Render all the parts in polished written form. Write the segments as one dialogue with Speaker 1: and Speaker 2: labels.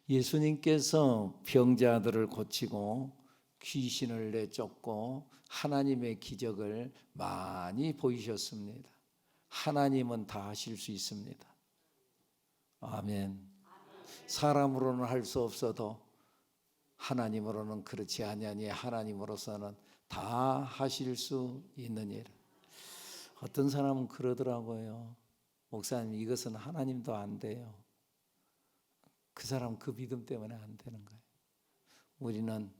Speaker 1: 예수님께서 병자들을 고치고 귀신을 내쫓고 하나님의 기적을 많이 보이셨습니다. 하나님은 다 하실 수 있습니다. 아멘. 사람으로는 할 수 없어도 하나님으로는 그렇지 아니하니 하나님으로서는 다 하실 수 있는 일. 어떤 사람은 그러더라고요. 목사님, 이것은 하나님도 안 돼요. 그 사람 그 믿음 때문에 안 되는 거예요. 우리는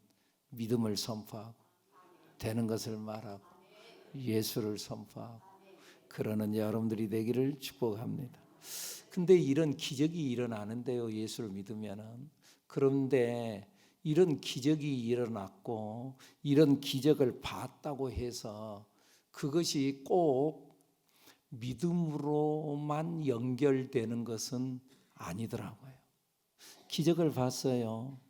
Speaker 1: 믿음을 선포하고 되는 것을 말하고 예수를 선포하고 그러는 여러분들이 되기를 축복합니다. 근데 이런 기적이 일어나는데요, 예수를 믿으면은. 그런데 이런 기적이 일어났고 이런 기적을 봤다고 해서 그것이 꼭 믿음으로만 연결되는 것은 아니더라고요. 기적을 봤어요.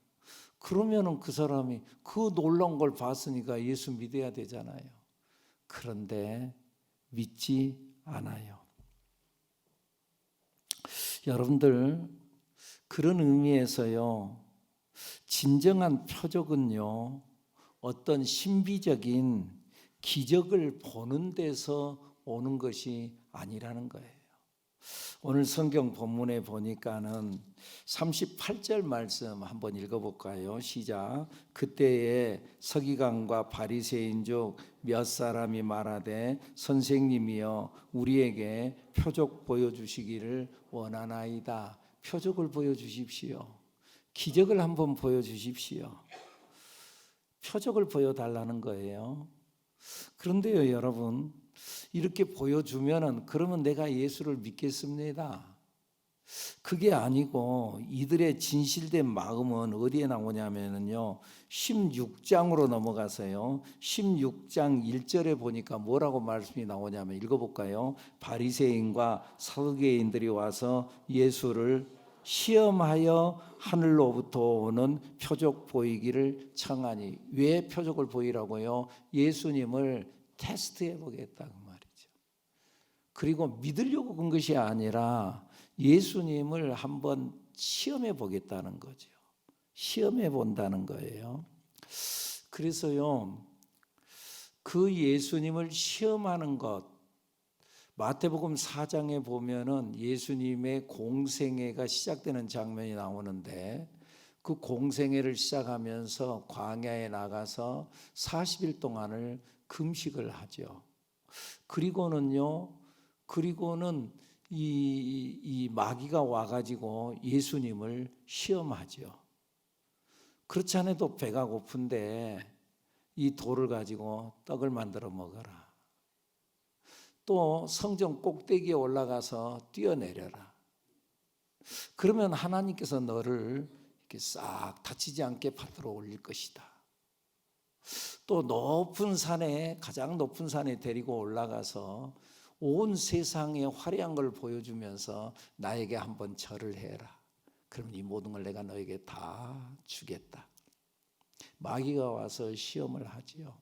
Speaker 1: 그러면은 그 사람이 그 놀라운 걸 봤으니까 예수 믿어야 되잖아요. 그런데 믿지 않아요. 여러분들, 그런 의미에서요, 진정한 표적은요, 어떤 신비적인 기적을 보는 데서 오는 것이 아니라는 거예요. 오늘 성경 본문에 보니까는 38절 말씀 한번 읽어볼까요? 시작. 그때에 서기관과 바리새인족 몇 사람이 말하되 선생님이여 우리에게 표적 보여주시기를 원하나이다. 표적을 보여주십시오. 기적을 한번 보여주십시오. 표적을 보여달라는 거예요. 그런데요, 여러분, 이렇게 보여주면은 그러면 내가 예수를 믿겠습니다. 그게 아니고 이들의 진실된 마음은 어디에 나오냐면요, 16장으로 넘어가서요, 16장 1절에 보니까 뭐라고 말씀이 나오냐면 읽어볼까요? 바리새인과 사두개인들이 와서 예수를 시험하여 하늘로부터 오는 표적 보이기를 청하니. 왜 표적을 보이라고요? 예수님을 테스트해 보겠다 그 말이죠. 그리고 믿으려고 본 것이 아니라 예수님을 한번 시험해 보겠다는 거죠. 시험해 본다는 거예요. 그래서요, 그 예수님을 시험하는 것, 마태복음 4장에 보면은 예수님의 공생애가 시작되는 장면이 나오는데, 그 공생애를 시작하면서 광야에 나가서 40일 동안을 금식을 하죠. 그리고는 이 마귀가 와가지고 예수님을 시험하죠. 그렇지 않아도 배가 고픈데 이 돌을 가지고 떡을 만들어 먹어라. 또 성전 꼭대기에 올라가서 뛰어내려라. 그러면 하나님께서 너를 이렇게 싹 다치지 않게 받들어 올릴 것이다. 또 높은 산에, 가장 높은 산에 데리고 올라가서 온 세상의 화려한 걸 보여주면서 나에게 한번 절을 해라. 그러면 이 모든 걸 내가 너에게 다 주겠다. 마귀가 와서 시험을 하지요.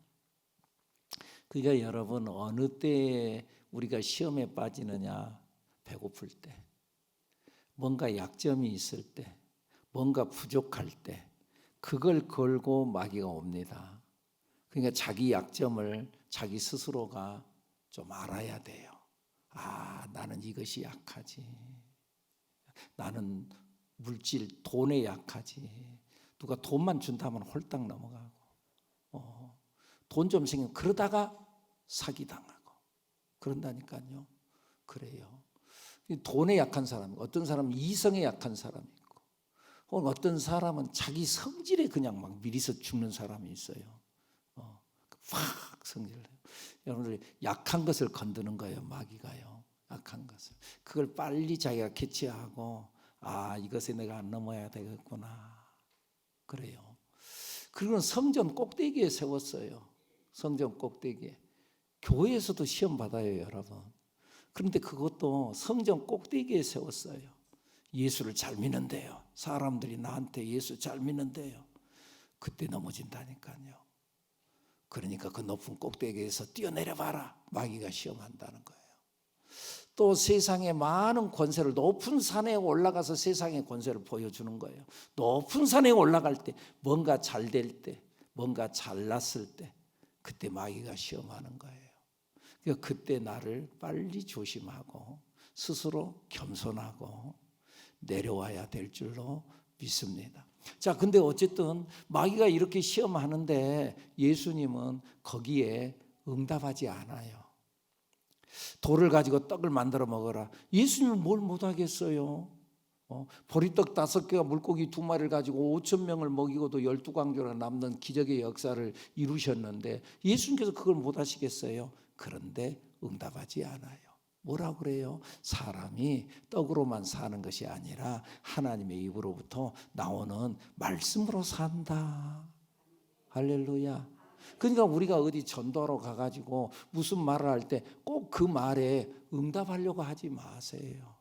Speaker 1: 그러니까 여러분, 어느 때에 우리가 시험에 빠지느냐? 배고플 때, 뭔가 약점이 있을 때, 뭔가 부족할 때, 그걸 걸고 마귀가 옵니다. 그러니까 자기 약점을 자기 스스로가 좀 알아야 돼요. 아, 나는 이것이 약하지. 나는 물질, 돈에 약하지. 누가 돈만 준다면 홀딱 넘어가고, 돈 좀 생기면 그러다가 사기당하고 그런다니까요. 그래요. 돈에 약한 사람, 어떤 사람은 이성에 약한 사람이 있고, 혹은 어떤 사람은 자기 성질에 그냥 막 미리서 죽는 사람이 있어요. 확 성질을 해요. 여러분들이 약한 것을 건드는 거예요, 마귀가요. 약한 것을. 그걸 빨리 자기가 캐치하고, 아, 이것에 내가 안 넘어야 되겠구나. 그래요. 그리고 성전 꼭대기에 세웠어요. 성전 꼭대기에. 교회에서도 시험 받아요, 여러분. 그런데 그것도 성전 꼭대기에 세웠어요. 예수를 잘 믿는데요. 사람들이 나한테 예수 잘 믿는데요. 그때 넘어진다니까요. 그러니까 그 높은 꼭대기에서 뛰어내려 봐라. 마귀가 시험한다는 거예요. 또 세상의 많은 권세를 높은 산에 올라가서 세상의 권세를 보여주는 거예요. 높은 산에 올라갈 때 뭔가 잘 될 때 뭔가 잘났을 때 그때 마귀가 시험하는 거예요. 그러니까 그때 나를 빨리 조심하고 스스로 겸손하고 내려와야 될 줄로 믿습니다. 자, 근데 어쨌든 마귀가 이렇게 시험하는데 예수님은 거기에 응답하지 않아요. 돌을 가지고 떡을 만들어 먹어라. 예수님은 뭘 못하겠어요? 보리떡 5개와 물고기 2마리를 가지고 5,000명을 먹이고도 12광주나 남는 기적의 역사를 이루셨는데 예수님께서 그걸 못하시겠어요? 그런데 응답하지 않아요. 뭐라고 그래요? 사람이 떡으로만 사는 것이 아니라 하나님의 입으로부터 나오는 말씀으로 산다. 할렐루야. 그러니까 우리가 어디 전도하러 가가지고 무슨 말을 할 때 꼭 그 말에 응답하려고 하지 마세요.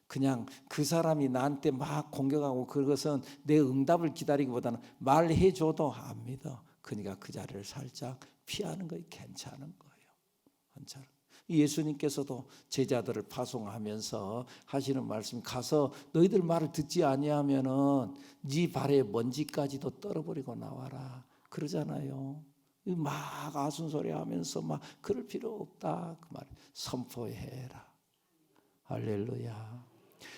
Speaker 1: 그냥 그 사람이 나한테 막 공격하고 그것은 내 응답을 기다리기보다는 말해줘도 안 믿어. 그러니까 그 자리를 살짝 피하는 거에 괜찮은 거예요. 괜찮은. 예수님께서도 제자들을 파송하면서 하시는 말씀, 가서 너희들 말을 듣지 아니하면은 네 발에 먼지까지도 떨어버리고 나와라 그러잖아요. 막 아순소리 하면서 막 그럴 필요 없다 그 말 선포해라. 할렐루야.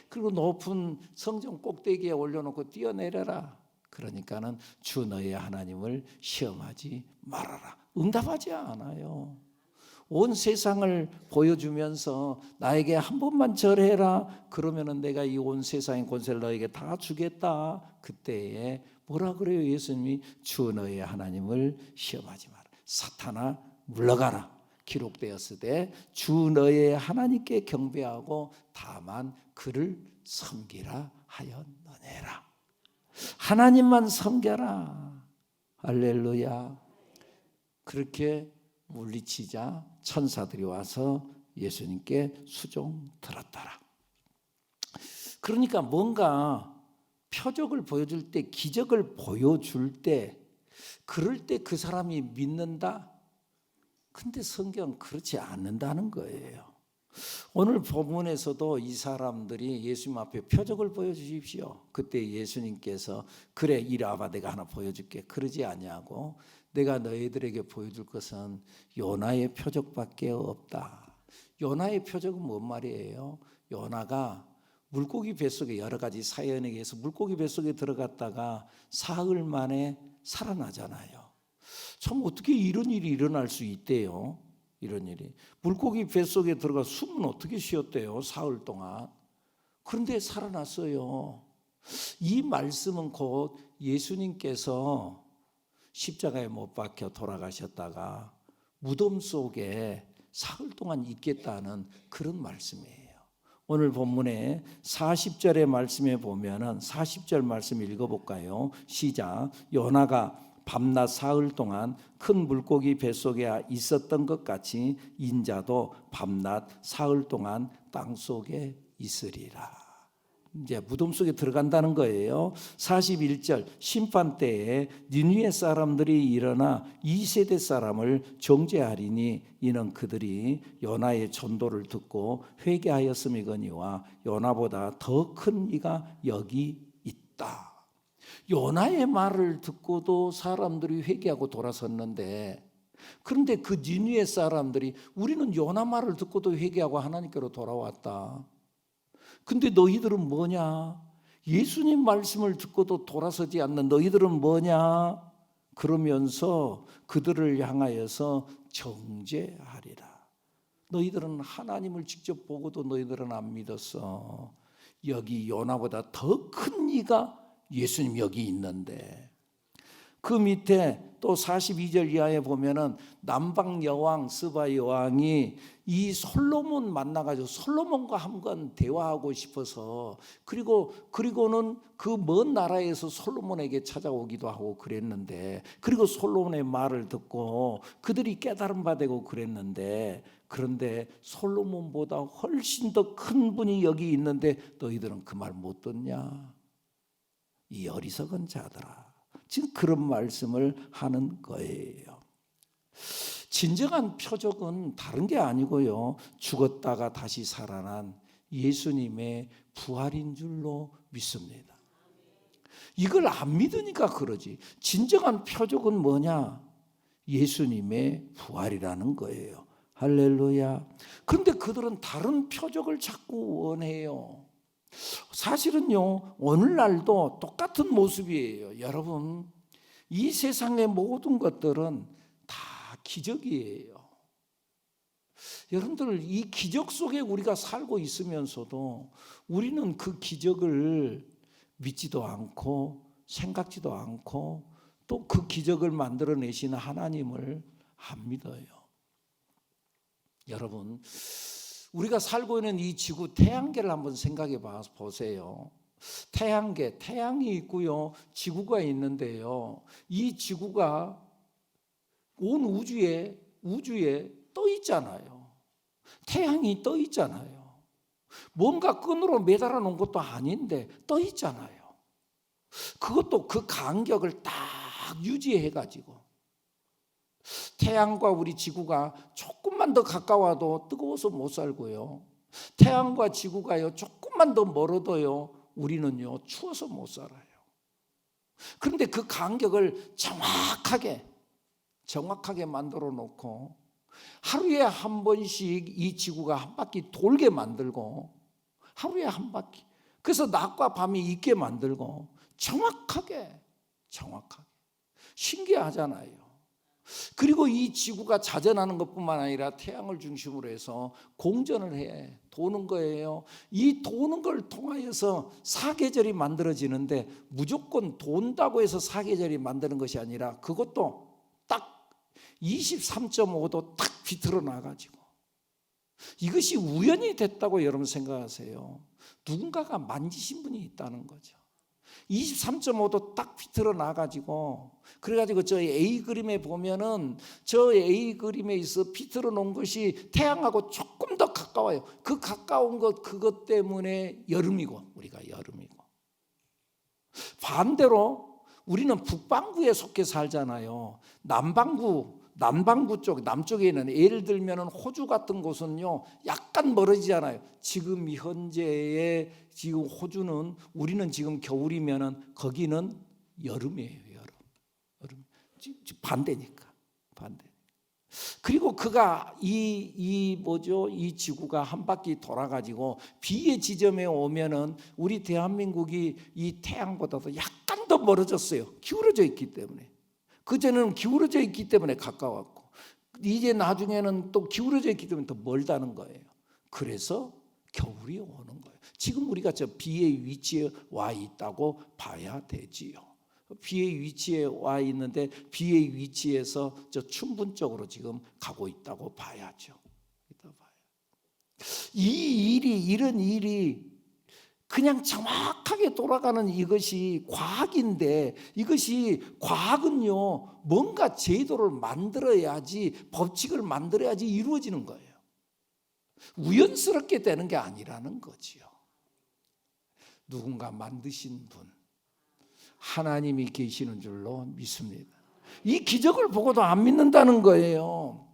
Speaker 1: 그리고 높은 성전 꼭대기에 올려놓고 뛰어내려라. 그러니까는 주 너의 하나님을 시험하지 말아라. 응답하지 않아요. 온 세상을 보여주면서 나에게 한 번만 절해라. 그러면은 내가 이 온 세상의 권세를 너에게 다 주겠다. 그때에 뭐라 그래요? 예수님이 주 너의 하나님을 시험하지 마라. 사탄아 물러가라. 기록되었으되 주 너의 하나님께 경배하고 다만 그를 섬기라 하였느니라. 하나님만 섬겨라. 할렐루야. 그렇게 물리치자 천사들이 와서 예수님께 수종 들었더라. 그러니까 뭔가 표적을 보여줄 때, 기적을 보여줄 때, 그럴 때 그 사람이 믿는다? 근데 성경은 그렇지 않는다는 거예요. 오늘 본문에서도 이 사람들이 예수님 앞에 표적을 보여주십시오. 그때 예수님께서 그래 이리 와봐 내가 하나 보여줄게. 그러지 아니하고 내가 너희들에게 보여줄 것은 요나의 표적밖에 없다. 요나의 표적은 뭔 말이에요? 요나가 물고기 뱃속에 여러 가지 사연에 의해서 물고기 뱃속에 들어갔다가 사흘 만에 살아나잖아요. 참 어떻게 이런 일이 일어날 수 있대요? 이런 일이. 물고기 뱃속에 들어가 숨은 어떻게 쉬었대요? 사흘 동안. 그런데 살아났어요. 이 말씀은 곧 예수님께서 십자가에 못 박혀 돌아가셨다가 무덤 속에 사흘 동안 있겠다는 그런 말씀이에요. 오늘 본문에 40절의 말씀에 보면은 40절 말씀 읽어볼까요? 시작. 요나가 밤낮 사흘 동안 큰 물고기 뱃속에 있었던 것 같이 인자도 밤낮 사흘 동안 땅속에 있으리라. 이제 무덤 속에 들어간다는 거예요. 41절 심판 때에 니느웨 사람들이 일어나 2세대 사람을 정죄하리니 이는 그들이 요나의 전도를 듣고 회개하였음이거니와 요나보다 더 큰 이가 여기 있다. 요나의 말을 듣고도 사람들이 회개하고 돌아섰는데, 그런데 그 니느웨 사람들이 우리는 요나 말을 듣고도 회개하고 하나님께로 돌아왔다. 근데 너희들은 뭐냐? 예수님 말씀을 듣고도 돌아서지 않는 너희들은 뭐냐? 그러면서 그들을 향하여서 정죄하리라. 너희들은 하나님을 직접 보고도 너희들은 안 믿었어. 여기 요나보다 더 큰 이가 예수님 여기 있는데. 그 밑에 또 42절 이하에 보면은 남방 여왕 스바 여왕이 이 솔로몬 만나가지고 솔로몬과 한번 대화하고 싶어서 그리고는 그 먼 나라에서 솔로몬에게 찾아오기도 하고 그랬는데, 그리고 솔로몬의 말을 듣고 그들이 깨달음 받고 그랬는데, 그런데 솔로몬보다 훨씬 더 큰 분이 여기 있는데 너희들은 그 말 못 듣냐? 이 어리석은 자들아. 지금 그런 말씀을 하는 거예요. 진정한 표적은 다른 게 아니고요, 죽었다가 다시 살아난 예수님의 부활인 줄로 믿습니다. 이걸 안 믿으니까 그러지. 진정한 표적은 뭐냐? 예수님의 부활이라는 거예요. 할렐루야. 그런데 그들은 다른 표적을 자꾸 원해요. 사실은요, 오늘날도 똑같은 모습이에요. 여러분, 이 세상의 모든 것들은 다 기적이에요. 여러분들, 이 기적 속에 우리가 살고 있으면서도 우리는 그 기적을 믿지도 않고 생각지도 않고 또 그 기적을 만들어내시는 하나님을 안 믿어요. 여러분, 우리가 살고 있는 이 지구 태양계를 한번 생각해 보세요. 태양계, 태양이 있고요, 지구가 있는데요, 이 지구가 온 우주에 떠 있잖아요. 태양이 떠 있잖아요. 뭔가 끈으로 매달아 놓은 것도 아닌데 떠 있잖아요. 그것도 그 간격을 딱 유지해 가지고, 태양과 우리 지구가 조금만 더 가까워도 뜨거워서 못 살고요, 태양과 지구가요 조금만 더 멀어도요 우리는요 추워서 못 살아요. 그런데 그 간격을 정확하게 만들어 놓고 하루에 한 번씩 이 지구가 한 바퀴 돌게 만들고, 하루에 한 바퀴, 그래서 낮과 밤이 있게 만들고, 정확하게 신기하잖아요. 그리고 이 지구가 자전하는 것뿐만 아니라 태양을 중심으로 해서 공전을 해 도는 거예요. 이 도는 걸 통하여서 사계절이 만들어지는데, 무조건 돈다고 해서 사계절이 만드는 것이 아니라 그것도 딱 23.5도 딱 비틀어 놔가지고, 이것이 우연히 됐다고 여러분 생각하세요? 누군가가 만지신 분이 있다는 거죠. 23.5도 딱 비틀어 놔가지고, 그래가지고 저 A 그림에 보면은 저 A 그림에 있어 비틀어 놓은 것이 태양하고 조금 더 가까워요. 그 가까운 것, 그것 때문에 여름이고, 우리가 여름이고, 반대로 우리는 북반구에 속해 살잖아요. 남반구 쪽, 남쪽에 있는, 예를 들면 호주 같은 곳은요 약간 멀어지잖아요. 지금 현재의 지금 호주는, 우리는 지금 겨울이면은 거기는 여름이에요. 여름. 반대니까. 그리고 그가 이 지구가 한 바퀴 돌아가지고 비의 지점에 오면은 우리 대한민국이 이 태양보다도 약간 더 멀어졌어요. 기울어져 있기 때문에. 그전에는 기울어져 있기 때문에 가까웠고, 이제 나중에는 또 기울어져 있기 때문에 더 멀다는 거예요. 그래서 겨울이 오는 거예요. 지금 우리가 저 비의 위치에 와 있다고 봐야 되지요. 비의 위치에 와 있는데 비의 위치에서 저 춘분 쪽으로 지금 가고 있다고 봐야죠. 이런 일이 그냥 정확하게 돌아가는 이것이 과학인데, 이것이 과학은요 뭔가 제도를 만들어야지, 법칙을 만들어야지 이루어지는 거예요. 우연스럽게 되는 게 아니라는 거지요. 누군가 만드신 분, 하나님이 계시는 줄로 믿습니다. 이 기적을 보고도 안 믿는다는 거예요.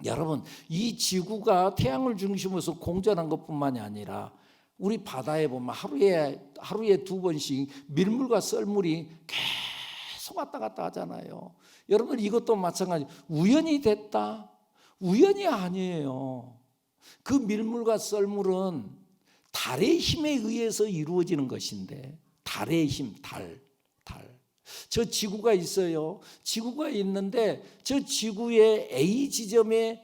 Speaker 1: 여러분, 이 지구가 태양을 중심으로 공전한 것뿐만이 아니라 우리 바다에 보면 하루에 2번씩 밀물과 썰물이 계속 왔다 갔다 하잖아요. 여러분, 이것도 마찬가지. 우연히 됐다? 우연이 아니에요. 그 밀물과 썰물은 달의 힘에 의해서 이루어지는 것인데, 달의 힘, 달. 저 지구가 있어요. 지구가 있는데 저 지구의 A 지점에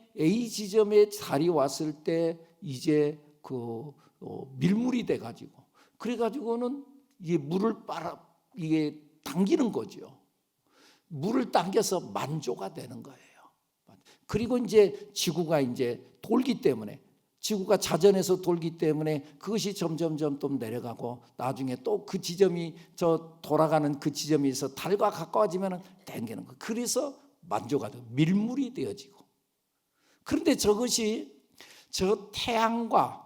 Speaker 1: 달이 왔을 때 이제 그 밀물이 돼가지고, 그래가지고는 이게 물을 이게 당기는 거죠. 물을 당겨서 만조가 되는 거예요. 그리고 이제 지구가 이제 돌기 때문에, 지구가 자전해서 돌기 때문에 그것이 점점 또 내려가고, 나중에 또 그 지점이 저 돌아가는 그 지점에서 달과 가까워지면 당기는 거. 그래서 만조가 되고 밀물이 되어지고. 그런데 저것이 저 태양과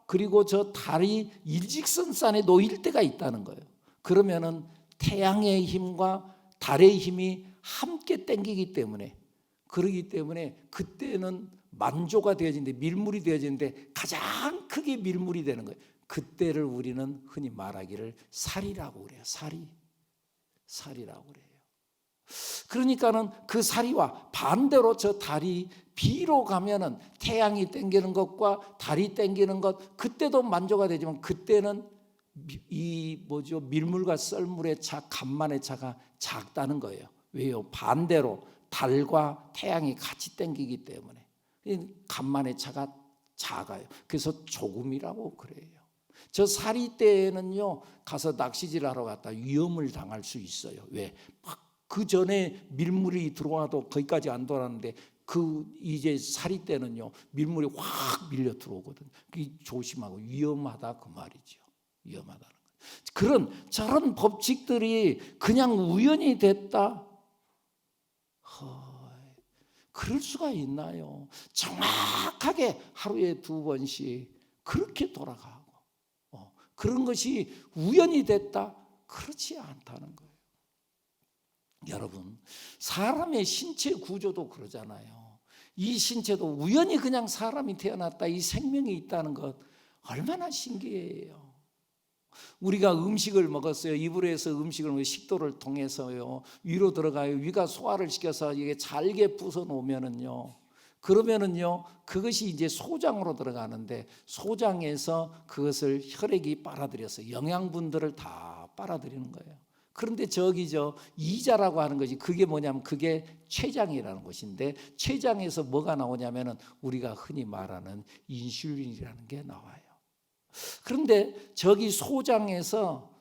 Speaker 1: 그리고 저 달이 일직선상에 놓일 때가 있다는 거예요. 그러면은 태양의 힘과 달의 힘이 함께 땡기기 때문에, 그러기 때문에 그때는 만조가 되어지는데, 밀물이 되어지는데 가장 크게 밀물이 되는 거예요. 그때를 우리는 흔히 말하기를 살이라고 그래요. 살이라고 그래요. 그러니까는 그 살이와 반대로 저 달이 B로 가면은 태양이 땡기는 것과 달이 땡기는 것, 그때도 만조가 되지만 그때는 밀물과 썰물의 차, 간만의 차가 작다는 거예요. 왜요? 반대로 달과 태양이 같이 땡기기 때문에 간만의 차가 작아요. 그래서 조금이라고 그래요. 저 사리 때에는요, 가서 낚시질 하러 갔다 위험을 당할 수 있어요. 왜? 그 전에 밀물이 들어와도 거기까지 안 돌았는데 이제 사리 때는요, 밀물이 확 밀려 들어오거든. 조심하고 위험하다 그 말이죠. 위험하다는 거. 저런 법칙들이 그냥 우연이 됐다? 그럴 수가 있나요? 정확하게 하루에 2번씩 그렇게 돌아가고 그런 것이 우연이 됐다? 그렇지 않다는 거예요. 여러분, 사람의 신체 구조도 그러잖아요. 이 신체도 우연히 그냥 사람이 태어났다, 이 생명이 있다는 것 얼마나 신기해요. 우리가 음식을 먹었어요. 입으로 해서 음식을 먹어요. 식도를 통해서요, 위로 들어가요. 위가 소화를 시켜서 이게 잘게 부숴 놓으면은요, 그러면은요, 그것이 이제 소장으로 들어가는데, 소장에서 그것을 혈액이 빨아들여서 영양분들을 다 빨아들이는 거예요. 그런데 이자라고 하는 것이, 그게 뭐냐면 그게 췌장이라는 것인데, 췌장에서 뭐가 나오냐면은 우리가 흔히 말하는 인슐린이라는 게 나와요. 그런데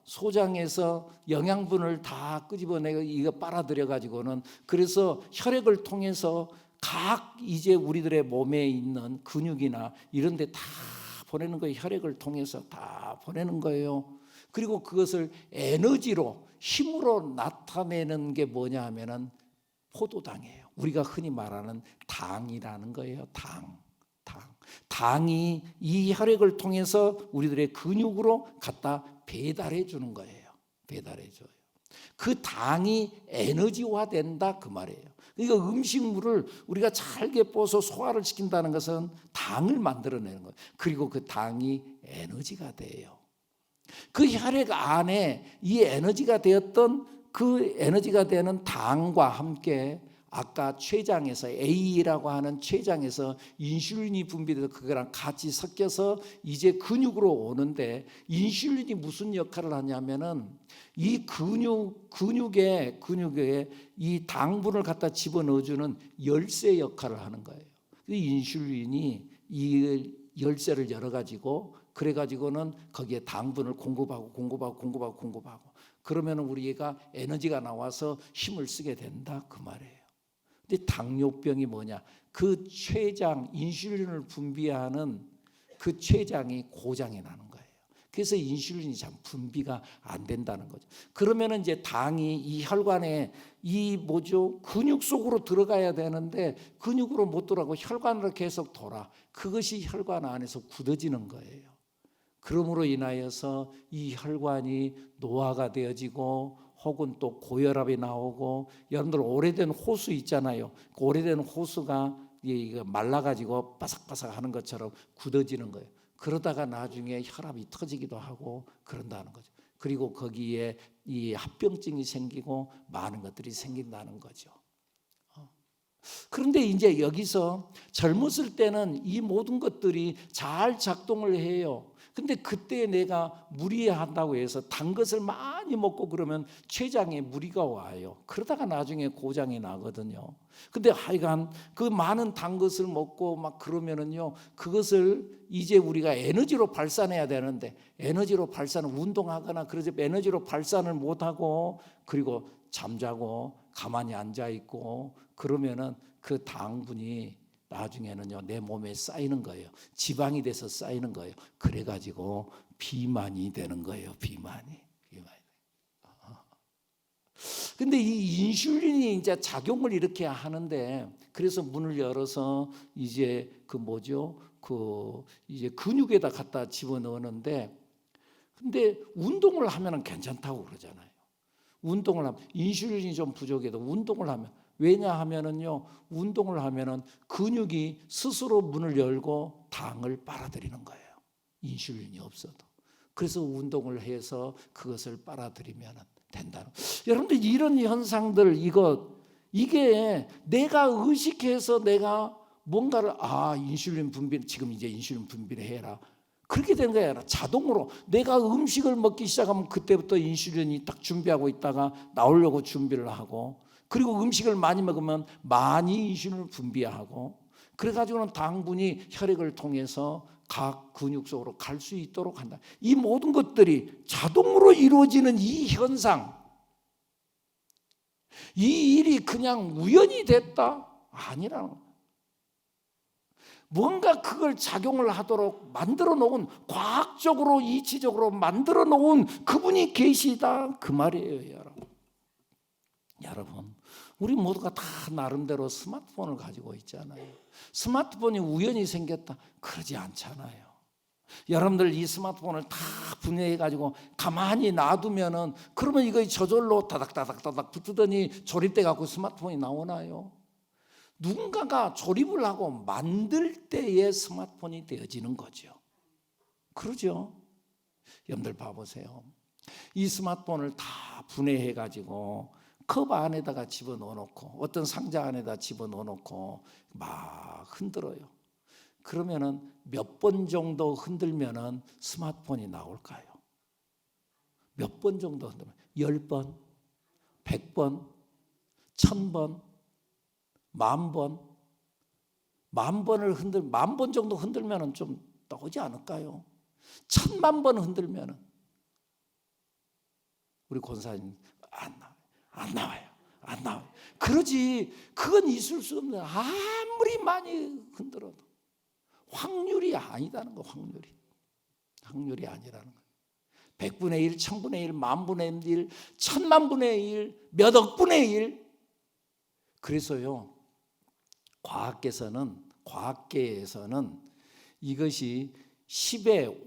Speaker 1: 소장에서 영양분을 다 끄집어내고 이거 빨아들여 가지고는, 그래서 혈액을 통해서 이제 우리들의 몸에 있는 근육이나 이런 데 다 보내는 거예요. 혈액을 통해서 다 보내는 거예요. 그리고 그것을 에너지로, 힘으로 나타내는 게 뭐냐 하면은 포도당이에요. 우리가 흔히 말하는 당이라는 거예요. 당이 이 혈액을 통해서 우리들의 근육으로 갖다 배달해 주는 거예요. 배달해 줘요. 그 당이 에너지화 된다 그 말이에요. 그러니까 음식물을 우리가 잘게 뽀서 소화를 시킨다는 것은 당을 만들어내는 거예요. 그리고 그 당이 에너지가 돼요. 그 혈액 안에 이 에너지가 되었던 그 에너지가 되는 당과 함께 아까 췌장에서, A라고 하는 췌장에서 인슐린이 분비돼서 그거랑 같이 섞여서 이제 근육으로 오는데, 인슐린이 무슨 역할을 하냐면은 이 근육에 이 당분을 갖다 집어넣어주는 열쇠 역할을 하는 거예요. 인슐린이 이 열쇠를 열어가지고, 그래가지고는 거기에 당분을 공급하고 그러면 우리가 에너지가 나와서 힘을 쓰게 된다 그 말이에요. 근데 당뇨병이 뭐냐? 그 췌장, 인슐린을 분비하는 그 췌장이 고장이 나는 거예요. 그래서 인슐린이 참 분비가 안 된다는 거죠. 그러면 이제 당이 이 혈관에 근육 속으로 들어가야 되는데 근육으로 못 들어가고 혈관으로 계속 돌아. 그것이 혈관 안에서 굳어지는 거예요. 그러므로 인하여서 이 혈관이 노화가 되어지고, 혹은 또 고혈압이 나오고, 여러분들 오래된 호수 있잖아요. 그 오래된 호수가 말라가지고 바삭바삭하는 것처럼 굳어지는 거예요. 그러다가 나중에 혈압이 터지기도 하고 그런다는 거죠. 그리고 거기에 이 합병증이 생기고 많은 것들이 생긴다는 거죠. 그런데 이제 여기서 젊었을 때는 이 모든 것들이 잘 작동을 해요. 근데 그때 내가 무리한다고 해서 단 것을 많이 먹고 그러면 췌장에 무리가 와요. 그러다가 나중에 고장이 나거든요. 근데 하여간 그 많은 단 것을 먹고 막 그러면은요, 그것을 이제 우리가 에너지로 발산해야 되는데, 에너지로 발산을 운동하거나 그러지 에너지로 발산을 못하고, 그리고 잠자고 가만히 앉아 있고 그러면은 그 당분이 나중에는요 내 몸에 쌓이는 거예요. 지방이 돼서 쌓이는 거예요. 그래가지고 비만이 되는 거예요. 비만이. 근데 이 인슐린이 이제 작용을 이렇게 하는데, 그래서 문을 열어서 이제 이제 근육에다 갖다 집어넣는데, 근데 운동을 하면은 괜찮다고 그러잖아요. 운동을 하면 인슐린이 좀 부족해도 운동을 하면, 왜냐하면은요, 운동을 하면은 근육이 스스로 문을 열고 당을 빨아들이는 거예요. 인슐린이 없어도. 그래서 운동을 해서 그것을 빨아들이면 된다는. 여러분들 이런 현상들, 이게 내가 의식해서 내가 뭔가를 인슐린 분비, 지금 이제 인슐린 분비를 해라, 그렇게 된 거야. 자동으로 내가 음식을 먹기 시작하면 그때부터 인슐린이 딱 준비하고 있다가 나오려고 준비를 하고, 그리고 음식을 많이 먹으면 많이 인슐린을 분비하고, 그래가지고는 당분이 혈액을 통해서 각 근육 속으로 갈 수 있도록 한다. 이 모든 것들이 자동으로 이루어지는 이 현상, 이 일이 그냥 우연히 됐다? 아니라는 거예요. 뭔가 그걸 작용을 하도록 만들어 놓은, 과학적으로 이치적으로 만들어 놓은 그분이 계시다, 그 말이에요. 여러분, 우리 모두가 다 나름대로 스마트폰을 가지고 있잖아요. 스마트폰이 우연히 생겼다? 그러지 않잖아요. 여러분들 이 스마트폰을 다 분해해 가지고 가만히 놔두면은, 그러면 이거 저절로 다닥다닥 붙으더니 조립돼 갖고 스마트폰이 나오나요? 누군가가 조립을 하고 만들 때의 스마트폰이 되어지는 거죠. 그러죠? 여러분들 봐보세요. 이 스마트폰을 다 분해해 가지고 컵 안에다가 집어넣어 놓고, 어떤 상자 안에다 집어넣어 놓고 막 흔들어요. 그러면은 몇 번 정도 흔들면은 스마트폰이 나올까요? 몇 번 정도 흔들면? 10번, 100번, 1000번, 10,000번, 10,000번을 흔들, 10,000번 정도 흔들면은 좀 나오지 않을까요? 10,000,000 번 흔들면은, 우리 권사님 안 나와요. 그러지. 그건 있을 수 없는, 아무리 많이 흔들어도 확률이 아니다는 거. 확률이 아니라는 거. 100분의 1, 1000분의 1, 10,000분의 1, 10,000,000분의 1, 몇 억분의 1. 그래서요, 과학계에서는 이것이 10의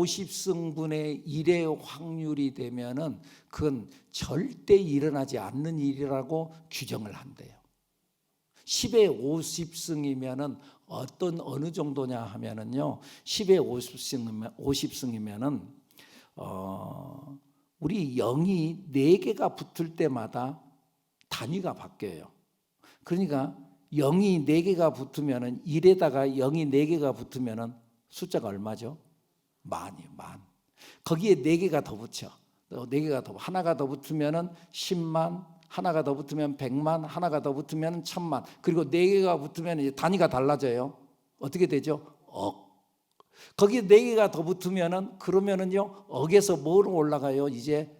Speaker 1: 50승분의 1의 확률이 되면은 그건 절대 일어나지 않는 일이라고 규정을 한대요. 10의 50승이면은 어느 정도냐 하면은요, 10의 50승이면은 우리 0이 4개가 붙을 때마다 단위가 바뀌어요. 그러니까 0이 4개가 붙으면은, 1에다가 0이 4개가 붙으면은 숫자가 얼마죠? 만이에요. 만. 거기에 4개가 더 붙여. 4개가 더, 하나가 더 붙으면은 10만, 하나가 더 붙으면 100만, 하나가 더 붙으면 1000만. 그리고 4개가 붙으면 이제 단위가 달라져요. 어떻게 되죠? 억. 거기에 4개가 더 붙으면은, 그러면은요, 억에서 뭐로 올라가요? 이제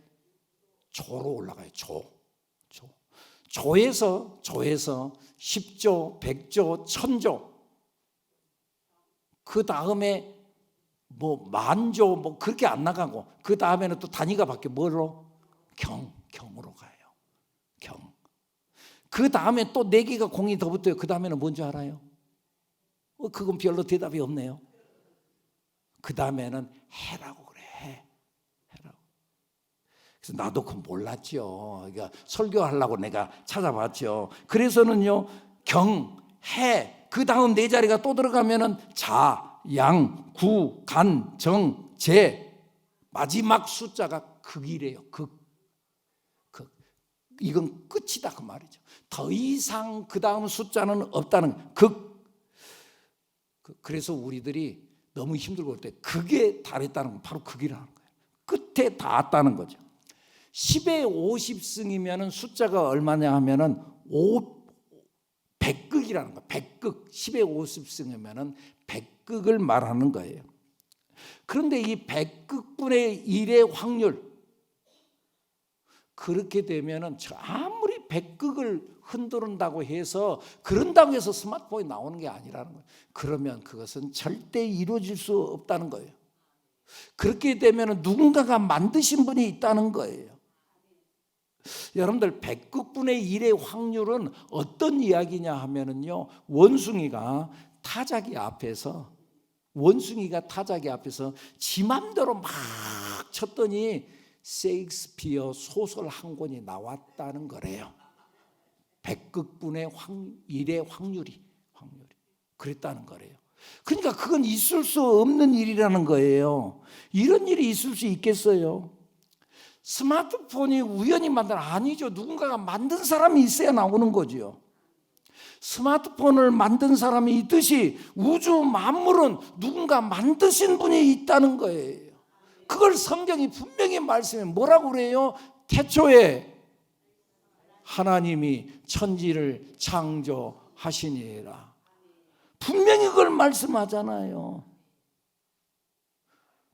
Speaker 1: 조로 올라가요. 조에서 10조, 100조, 1000조, 그 다음에 뭐 만조, 뭐 그렇게 안 나가고, 그 다음에는 또 단위가 바뀌어. 뭐로? 경으로 가요. 경. 그 다음에 또 4개가 공이 더 붙어요. 그 다음에는 뭔지 알아요? 그건 별로 대답이 없네요. 그 다음에는 해라고 그래. 해라고. 그래서 나도 그건 몰랐죠. 그러니까 설교하려고 내가 찾아봤죠. 그래서는요, 경, 해, 그 다음 4자리가 또 들어가면은 자, 양, 구, 간, 정, 제, 마지막 숫자가 극이래요. 극. 이건 끝이다 그 말이죠. 더 이상 그 다음 숫자는 없다는 극. 그래서 우리들이 너무 힘들고 할 때 극에 달했다는 건 바로 극이라는 거예요. 끝에 닿았다는 거죠. 10의 50승이면 숫자가 얼마냐 하면은 100극이라는 거예요. 100극. 10의 50승이면 100극을 말하는 거예요. 그런데 이 100극분의 1의 확률, 그렇게 되면은 아무리 100극을 흔든다고 해서, 그런다고 해서 스마트폰이 나오는 게 아니라는 거예요. 그러면 그것은 절대 이루어질 수 없다는 거예요. 그렇게 되면은 누군가가 만드신 분이 있다는 거예요. 여러분들, 100극분의 1의 확률은 어떤 이야기냐 하면은요, 원숭이가 타자기 앞에서 지 맘대로 막 쳤더니 셰익스피어 소설 한 권이 나왔다는 거래요. 100극분의 1의 확률이 그랬다는 거래요. 그러니까 그건 있을 수 없는 일이라는 거예요. 이런 일이 있을 수 있겠어요? 스마트폰이 우연히 만든 아니죠. 누군가가 만든 사람이 있어야 나오는 거죠. 스마트폰을 만든 사람이 있듯이 우주 만물은 누군가 만드신 분이 있다는 거예요. 그걸 성경이 분명히 말씀해 뭐라고 그래요? 태초에 하나님이 천지를 창조하시니라. 분명히 그걸 말씀하잖아요.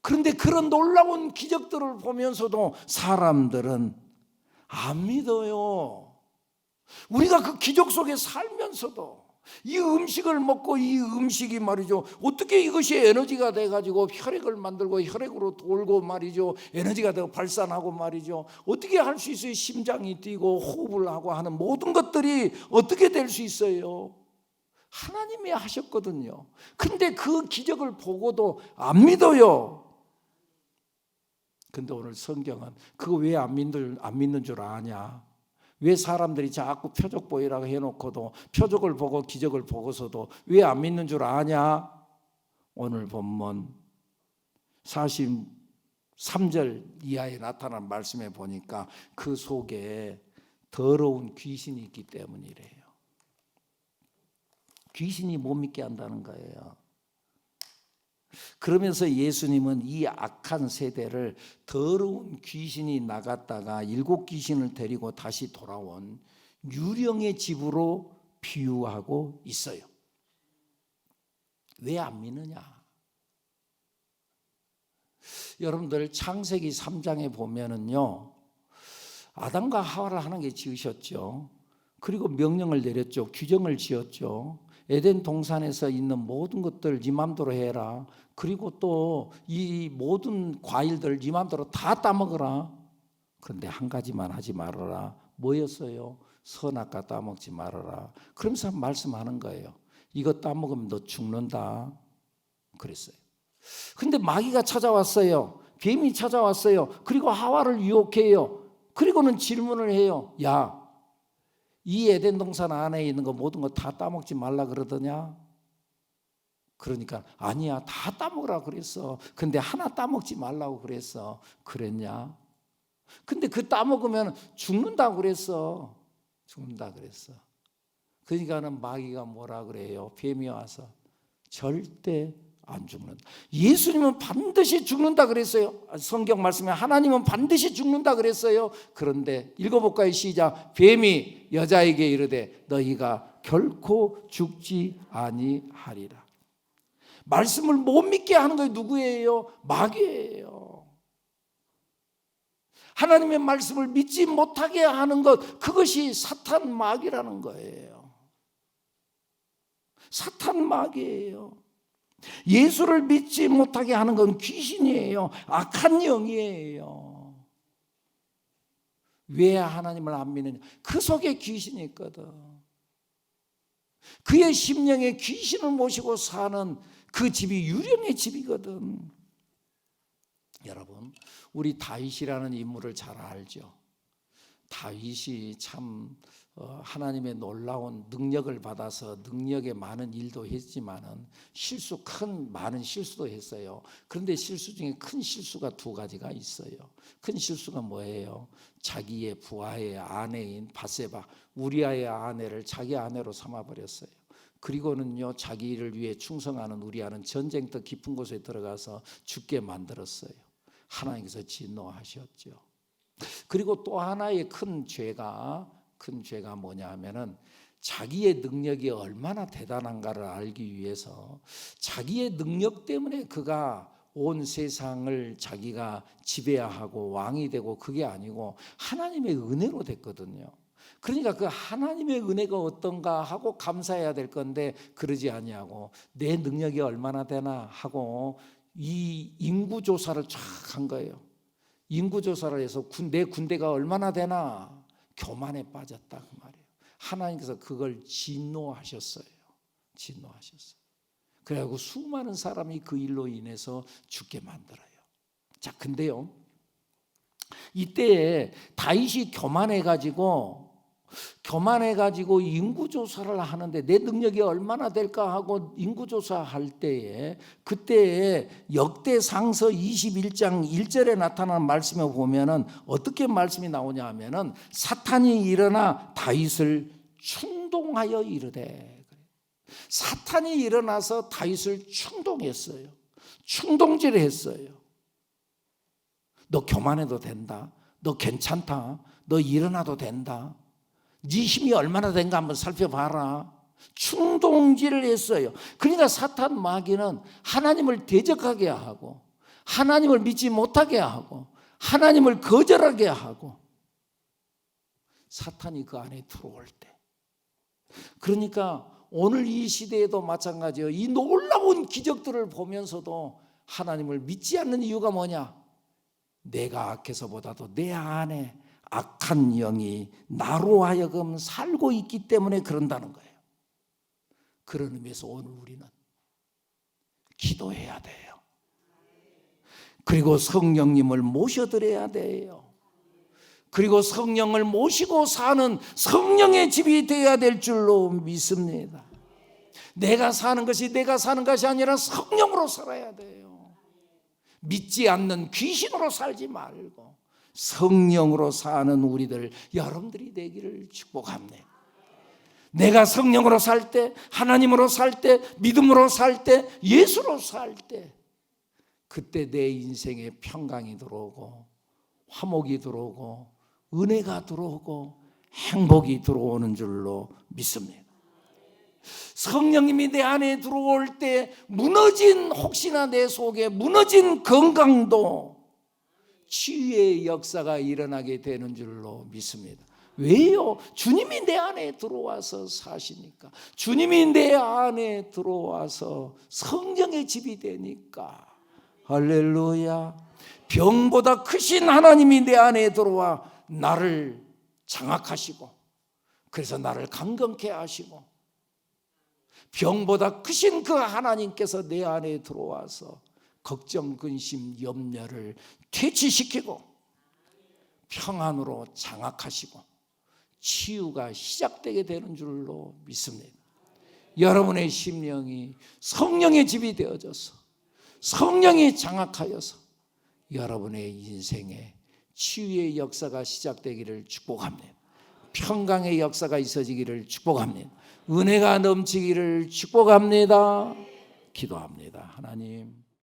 Speaker 1: 그런데 그런 놀라운 기적들을 보면서도 사람들은 안 믿어요. 우리가 그 기적 속에 살면서도 이 음식을 먹고 이 음식이 말이죠, 어떻게 이것이 에너지가 돼가지고 혈액을 만들고 혈액으로 돌고 말이죠, 에너지가 되고 발산하고 말이죠, 어떻게 할 수 있어요? 심장이 뛰고 호흡을 하고 하는 모든 것들이 어떻게 될 수 있어요? 하나님이 하셨거든요. 근데 그 기적을 보고도 안 믿어요. 근데 오늘 성경은 그거 왜 안 믿는 줄 아냐? 왜 사람들이 자꾸 표적 보이라고 해놓고도 표적을 보고 기적을 보고서도 왜 안 믿는 줄 아냐? 오늘 본문 43절 이하에 나타난 말씀에 보니까 그 속에 더러운 귀신이 있기 때문이래요. 귀신이 못 믿게 한다는 거예요. 그러면서 예수님은 이 악한 세대를 더러운 귀신이 나갔다가 7 귀신을 데리고 다시 돌아온 유령의 집으로 비유하고 있어요. 왜 안 믿느냐? 여러분들 창세기 3장에 보면은요, 아담과 하와를 하나님께 지으셨죠. 그리고 명령을 내렸죠. 규정을 지었죠. 에덴 동산에서 있는 모든 것들 네 맘대로 해라. 그리고 또 이 모든 과일들 네 맘대로 다 따먹어라. 그런데 한 가지만 하지 말아라. 뭐였어요? 선악과 따먹지 말아라. 그러면서 말씀하는 거예요. 이거 따먹으면 너 죽는다. 그랬어요. 근데 마귀가 찾아왔어요. 뱀이 찾아왔어요. 그리고 하와를 유혹해요. 그리고는 질문을 해요. 야, 이 에덴 동산 안에 있는 거 모든 거 다 따먹지 말라 그러더냐? 그러니까 아니야, 다 따먹으라 그랬어. 근데 하나 따먹지 말라고 그랬어. 그랬냐? 근데 그 따먹으면 죽는다고 그랬어. 죽는다 그랬어. 그러니까는 마귀가 뭐라 그래요? 뱀이 와서 절대 안 죽는다. 예수님은 반드시 죽는다 그랬어요. 성경 말씀에 하나님은 반드시 죽는다 그랬어요. 그런데 읽어볼까요? 시작. 뱀이 여자에게 이르되 너희가 결코 죽지 아니하리라. 말씀을 못 믿게 하는 게 누구예요? 마귀예요. 하나님의 말씀을 믿지 못하게 하는 것, 그것이 사탄 마귀라는 거예요. 사탄 마귀예요. 예수를 믿지 못하게 하는 건 귀신이에요. 악한 영이에요. 왜 하나님을 안 믿느냐? 그 속에 귀신이 있거든. 그의 심령에 귀신을 모시고 사는 그 집이 유령의 집이거든. 여러분, 우리 다윗이라는 인물을 잘 알죠. 다윗이 참 하나님의 놀라운 능력을 받아서 능력에 많은 일도 했지만은 많은 실수도 했어요. 그런데 실수 중에 큰 실수가 2가지가 있어요. 큰 실수가 뭐예요? 자기의 부하의 아내인 밧세바, 우리아의 아내를 자기 아내로 삼아버렸어요. 그리고는요, 자기를 위해 충성하는 우리아는 전쟁터 깊은 곳에 들어가서 죽게 만들었어요. 하나님께서 진노하셨죠. 그리고 또 하나의 큰 죄가 뭐냐 하면은 자기의 능력이 얼마나 대단한가를 알기 위해서 자기의 능력 때문에 그가 온 세상을 자기가 지배하고 왕이 되고 그게 아니고 하나님의 은혜로 됐거든요. 그러니까 그 하나님의 은혜가 어떤가 하고 감사해야 될 건데 그러지 아니하고 내 능력이 얼마나 되나 하고 이 인구조사를 쫙 한 거예요. 인구조사를 해서 내 군대가 얼마나 되나 교만에 빠졌다 그 말이에요. 하나님께서 그걸 진노하셨어요. 그래가지고 수많은 사람이 그 일로 인해서 죽게 만들어요. 자, 근데요, 이때에 다윗이 교만해가지고 인구조사를 하는데 내 능력이 얼마나 될까 하고 인구조사할 때에 그때에 역대상서 21장 1절에 나타나는 말씀에 보면은 어떻게 말씀이 나오냐 하면은 사탄이 일어나 다윗을 충동하여 이르되, 사탄이 일어나서 다윗을 충동했어요. 충동질했어요. 너 교만해도 된다. 너 괜찮다. 너 일어나도 된다. 네 힘이 얼마나 된가 한번 살펴봐라. 충동질을 했어요. 그러니까 사탄 마귀는 하나님을 대적하게 하고 하나님을 믿지 못하게 하고 하나님을 거절하게 하고, 사탄이 그 안에 들어올 때, 그러니까 오늘 이 시대에도 마찬가지예요. 이 놀라운 기적들을 보면서도 하나님을 믿지 않는 이유가 뭐냐? 내가 악해서보다도 내 안에 악한 영이 나로 하여금 살고 있기 때문에 그런다는 거예요. 그런 의미에서 오늘 우리는 기도해야 돼요. 그리고 성령님을 모셔드려야 돼요. 그리고 성령을 모시고 사는 성령의 집이 되어야 될 줄로 믿습니다. 내가 사는 것이 아니라 성령으로 살아야 돼요. 믿지 않는 귀신으로 살지 말고 성령으로 사는 우리들, 여러분들이 되기를 축복합니다. 내가 성령으로 살 때, 하나님으로 살 때, 믿음으로 살 때, 예수로 살 때, 그때 내 인생에 평강이 들어오고 화목이 들어오고 은혜가 들어오고 행복이 들어오는 줄로 믿습니다. 성령님이 내 안에 들어올 때 무너진, 혹시나 내 속에 무너진 건강도 치유의 역사가 일어나게 되는 줄로 믿습니다. 왜요? 주님이 내 안에 들어와서 사시니까, 주님이 내 안에 들어와서 성령의 집이 되니까. 할렐루야. 병보다 크신 하나님이 내 안에 들어와 나를 장악하시고, 그래서 나를 강건케 하시고, 병보다 크신 그 하나님께서 내 안에 들어와서 걱정, 근심, 염려를 퇴치시키고 평안으로 장악하시고 치유가 시작되게 되는 줄로 믿습니다. 여러분의 심령이 성령의 집이 되어져서 성령이 장악하여서 여러분의 인생에 치유의 역사가 시작되기를 축복합니다. 평강의 역사가 있어지기를 축복합니다. 은혜가 넘치기를 축복합니다. 기도합니다. 하나님,